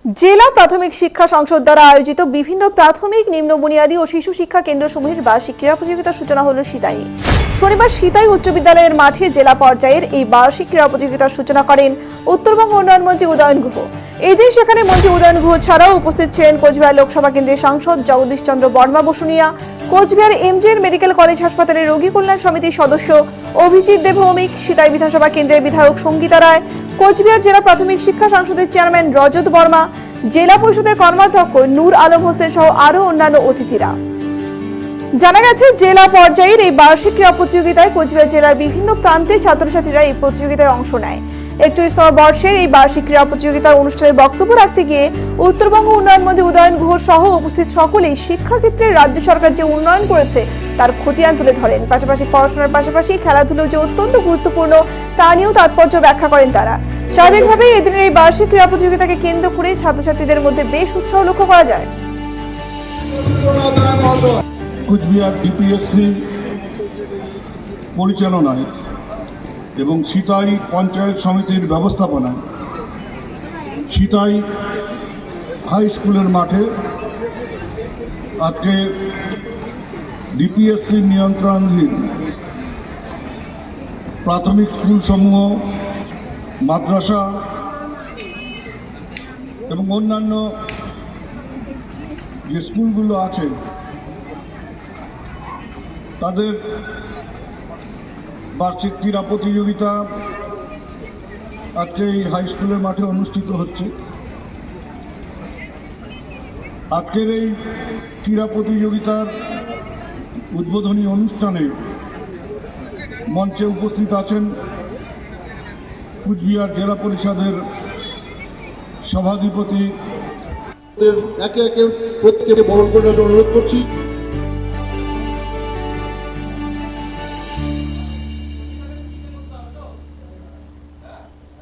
জেলা প্রাথমিক শিক্ষা সংসদ দ্বারা আয়োজিত বিভিন্ন প্রাথমিক, নিম্ন বুনিয়াদী ও শিশু শিক্ষা কেন্দ্রসমূহের বার্ষিক ক্রীড়া প্রতিযোগিতার সূচনা হলো সিতাই। শনিবার সিতাই উচ্চ বিদ্যালয়ের মাঠে জেলা পর্যায়ের এই বার্ষিক ক্রীড়া প্রতিযোগিতার সূচনা করেন উত্তরবঙ্গ উন্নয়ন মন্ত্রী উদয়ন গুহ। এই দিন সেখানে মন্ত্রী উদয়ন গুহ ছাড়াও উপস্থিত ছিলেন কোচবিহার লোকসভা কেন্দ্রের সাংসদ Jagadish Chandra Barma Basunia, Cooch Behar MGN medical college হাসপাতালের রোগী কল্যাণ সমিতির সদস্য অভিজিৎ দে ভৌমিক, সিতাই বিধানসভা কেন্দ্রের বিধায়ক সঙ্গীতা রায়, কোচবিহার জেলা প্রাথমিক শিক্ষা সংসদের চেয়ারম্যান রজত বর্মা, জেলা পরিষদের কর্মাধ্যক্ষ নূর আলম হোসেন সহ আরো অন্যান্য অতিথিরা। জানা গেছে, জেলা পর্যায়ের এই বার্ষিক ক্রীড়া প্রতিযোগিতায় কোচবিহার জেলার বিভিন্ন প্রান্তের ছাত্রছাত্রীরা এই প্রতিযোগিতায় অংশ নেয়। 41তম বর্ষের এই বার্ষিক ক্রীড়া প্রতিযোগিতার অনুষ্ঠানে বক্তব্য রাখতে গিয়ে উত্তরবঙ্গ উন্নয়ন মন্ত্রী উদয়ন গুহ সহ উপস্থিত সকলেই শিক্ষাক্ষেত্রে রাজ্য সরকার যে উন্নয়ন করেছে তার খতিয়ান তুলে ধরেন। পাশাপাশি পড়াশোনার পাশাপাশি খেলাধুলো যে অত্যন্ত গুরুত্বপূর্ণ তা নিয়েও তাৎপর্য ব্যাখ্যা করেন তারা। স্বাভাবিকভাবেই এদিনের এই বার্ষিক ক্রীড়া প্রতিযোগিতাকে কেন্দ্র করে ছাত্রছাত্রীদের মধ্যে বেশ উৎসাহ লক্ষ্য করা যায়। কোচবিহার ডিপিএসসি পরিচালনায় এবং সিতাই পঞ্চায়েত সমিতির ব্যবস্থাপনায় সিতাই হাই স্কুলের মাঠে আজকে ডিপিএসসি নিয়ন্ত্রণাধীন প্রাথমিক স্কুলসমূহ, মাদ্রাসা এবং অন্যান্য যে স্কুলগুলো আছে তাদের বার্ষিক ক্রীড়া প্রতিযোগিতা আজকে এই হাই স্কুলের মাঠে অনুষ্ঠিত হচ্ছে। আজকের এই ক্রীড়া প্রতিযোগিতার উদ্বোধনী অনুষ্ঠানে মঞ্চে উপস্থিত আছেন কোচবিহার জেলা পরিষদের সভাধিপতি। একে একে প্রত্যেকে বরণ করে অনুরোধ করছি।